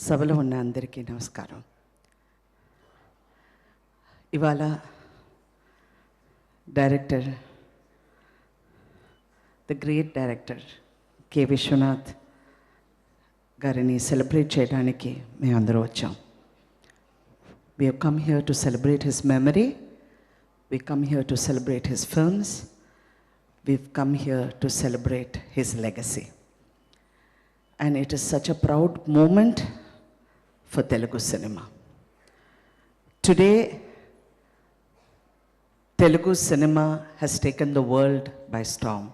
సభలో ఉన్న అందరికీ నమస్కారం. ఇవాళ director, the great director K Viswanath గారిని సెలబ్రేట్ చేయడానికి మేమందరూ వచ్చాం. We have come here to celebrate his memory. We come here to celebrate his films. We've come here to celebrate his legacy. And it is such a proud moment for Telugu cinema. Today, Telugu cinema has taken the world by storm.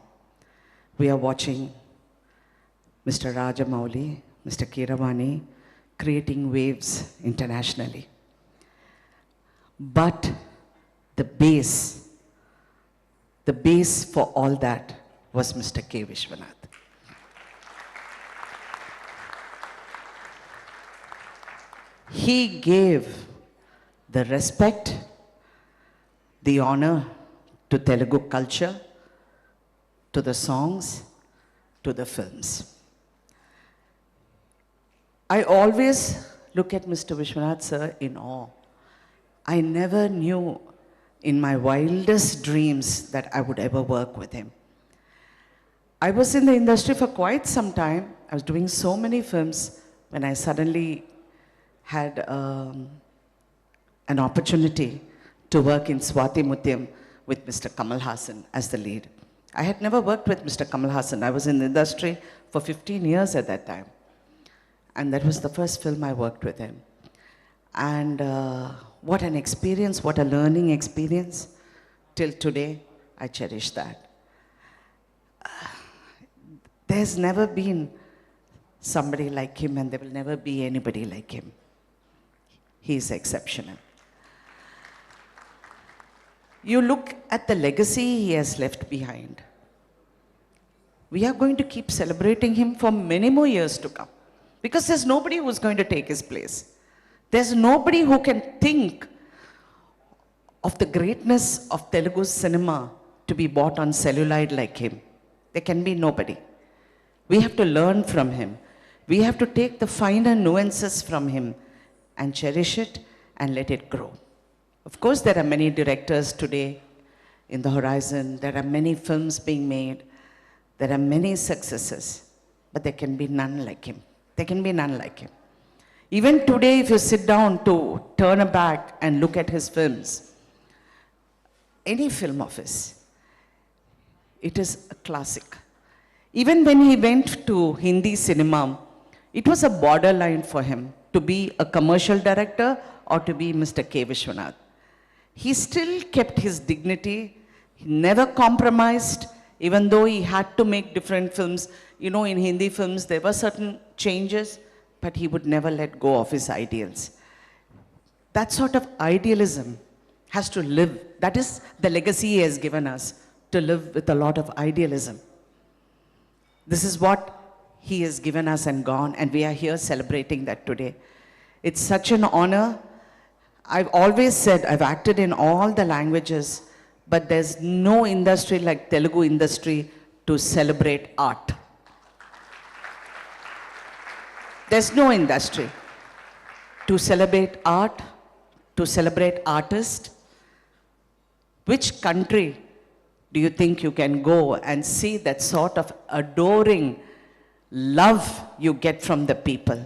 We are watching Mr. Rajamouli, Mr. Keeravani creating waves internationally. But the base for all that was Mr. K. Viswanath. He gave the respect, the honor to Telugu culture, to the songs, to the films. I always look at Mr. Viswanath sir in awe. I never knew in my wildest dreams that I would ever work with him. I was in the industry for quite some time. I was doing so many films when I suddenly had an opportunity to work in Swati Mutyam with Mr. Kamal Haasan as the lead. I had never worked with Mr. Kamal Haasan. I was in the industry for 15 years at that time. And that was the first film I worked with him. And what an experience, what a learning experience. Till today, I cherish that. There's never been somebody like him, and there will never be anybody like him. He is exceptional. You look at the legacy he has left behind. We are going to keep celebrating him for many more years to come, because there's nobody who's going to take his place. There's nobody who can think of the greatness of Telugu cinema to be bought on celluloid like him. There can be nobody. We have to learn from him. We have to take the finer nuances from him and cherish it and let it grow. Of course, there are many directors today in the horizon. There are many films being made. There are many successes, but there can be none like him. There can be none like him. Even today, if you sit down to turn back and look at his films, any film of his, it is a classic. Even when he went to Hindi cinema, it was a borderline for him to be a commercial director or to be Mr. K. Viswanath. He still kept his dignity. He never compromised, even though he had to make different films. You know, in Hindi films, there were certain changes, but he would never let go of his ideals. That sort of idealism has to live. That is the legacy he has given us, to live with a lot of idealism. This is what he has given us and gone, and we are here celebrating that today. It's such an honor. I've always said I've acted in all the languages, but there's no industry like Telugu industry to celebrate art. There's no industry to celebrate art, to celebrate artists. Which country do you think you can go and see that sort of adoring love you get from the people?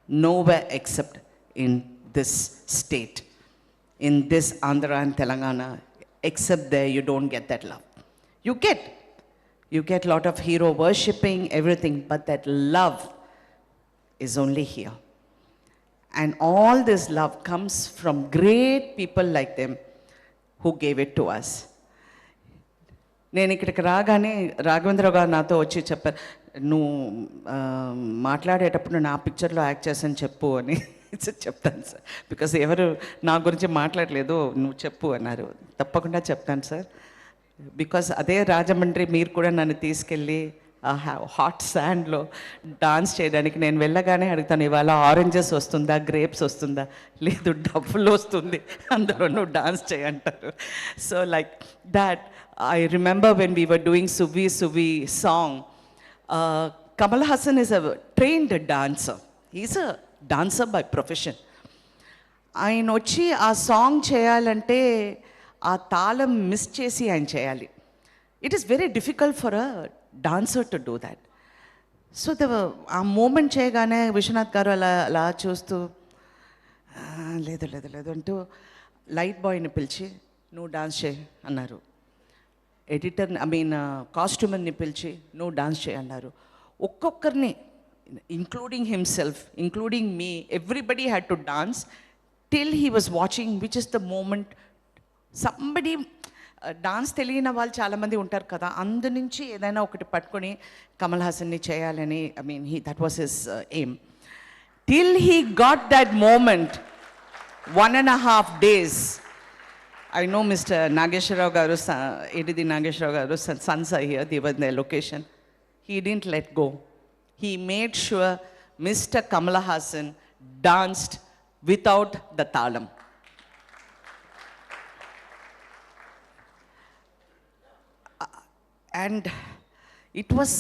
Nowhere except in this state, in this Andhra and Telangana. Except there, you don't get that love. You get a lot of hero worshipping, everything, but that love is only here. And all this love comes from great people like them who gave it to us. నేను ఇక్కడికి రాగానే రాఘవేంద్ర గారు నాతో వచ్చి చెప్పారు, నువ్వు మాట్లాడేటప్పుడు నా పిక్చర్లో యాక్ట్ చేసని చెప్పు అని చెప్తాను సార్. బికాస్ ఎవరు నా గురించి మాట్లాడలేదు, నువ్వు చెప్పు అన్నారు. తప్పకుండా చెప్తాను సార్. బికాస్ అదే రాజమండ్రి మీరు కూడా నన్ను తీసుకెళ్ళి ఆ హాట్ శాండ్లో డాన్స్ చేయడానికి నేను వెళ్ళగానే అడుగుతాను, ఇవాళ ఆరెంజెస్ వస్తుందా, గ్రేప్స్ వస్తుందా, లేదు డబ్బులు వస్తుంది, అందరూ నువ్వు డాన్స్ చేయంటారు. So like that I remember when we were doing Suvvi Suvvi song, Kamal Haasan is a trained dancer. He's a dancer by profession. ఆయన వచ్చి ఆ సాంగ్ చేయాలంటే ఆ తాళం మిస్ చేసి ఆయన చేయాలి. It is very difficult for a dancer to do that. So ఆ మూమెంట్ చేయగానే విశ్వనాథ్ గారు అలా అలా చూస్తూ లేదు లేదు లేదు అంటూ లైట్ బాయ్ని పిలిచి నువ్వు డాన్స్ చేయి అన్నారు. ఎడిటర్ కాస్ట్యూమర్ని పిలిచి నువ్వు డాన్స్ చేయి అన్నారు. ఒక్కొక్కరిని including himself, including me, everybody had to dance till he was watching which is the moment. Somebody dance తెలియని వాళ్ళు చాలామంది ఉంటారు కదా, అందు నుంచి ఏదైనా ఒకటి పట్టుకొని కమల్ హాసన్ని చేయాలని that was his aim. Till he got that moment 1.5 days. I know Mr. Nagesharao Garu, Edidi Nagesharao Garu, sons are here, they were in their location. He didn't let go. He made sure Mr. Kamal Haasan danced without the talam. And it was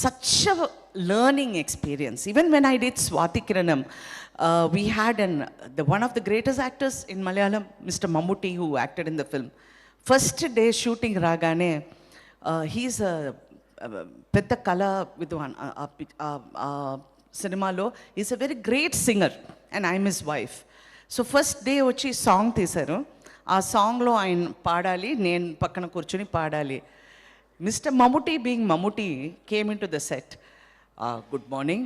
such a learning experience. Even when I did Swati Kiranam, we had one of the greatest actors in Malayalam, Mr. Mammootty, who acted in the film. First day shooting Ragane, he's a Pedda Kala Vidwan cinema lo. He's a very great singer, and I'm his wife. So first day వచ్చి song తీశారు. ఆ సాంగ్లో ఆయన పాడాలి, నేను పక్కన కూర్చొని పాడాలి. Mr. Mammootty, being Mammootty, came into the set. Good morning.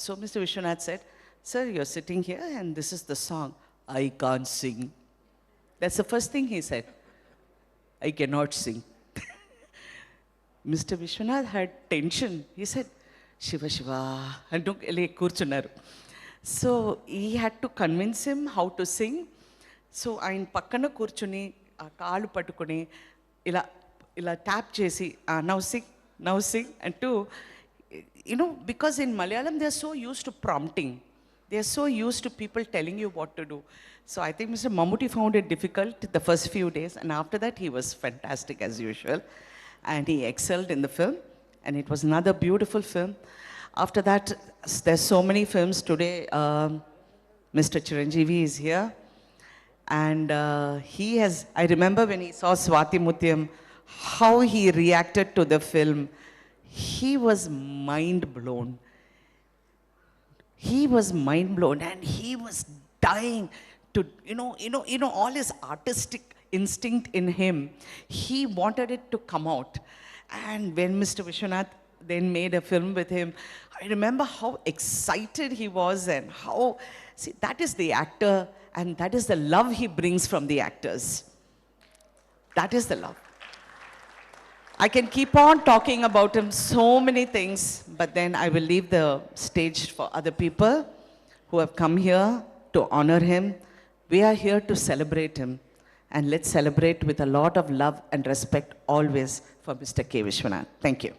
So Mr. Viswanath said, sir, you're sitting here and this is the song. I can't sing. That's the first thing he said. I cannot sing. Mr. Viswanath had tension. He said, Shiva Shiva. And kurchunaru. So he had to convince him how to sing. So ఆయన పక్కన కూర్చుని ఆ కాళ్ళు పట్టుకొని ఇలా tap చేసి now Singh అంటూ, because in Malayalam they are so used to prompting. They are so used to people telling you what to do. So I think Mr. Mammootty found it difficult the first few days, and after that he was fantastic as usual, and he excelled in the film, and it was another beautiful film. After that, there's so many films today. Mr. Chiranjeevi is here, and I remember when he saw Swati Mutyam, how he reacted to the film. He was mind blown. He was mind blown, and he was dying to, all his artistic instinct in him. He wanted it to come out. And when Mr. Viswanath then made a film with him, I remember how excited he was, and that is the actor, and that is the love he brings from the actors. That is the love. I can keep on talking about him, so many things, but then I will leave the stage for other people who have come here to honor him. We are here to celebrate him, and let's celebrate with a lot of love and respect always for Mr. K. Viswanath. Thank you.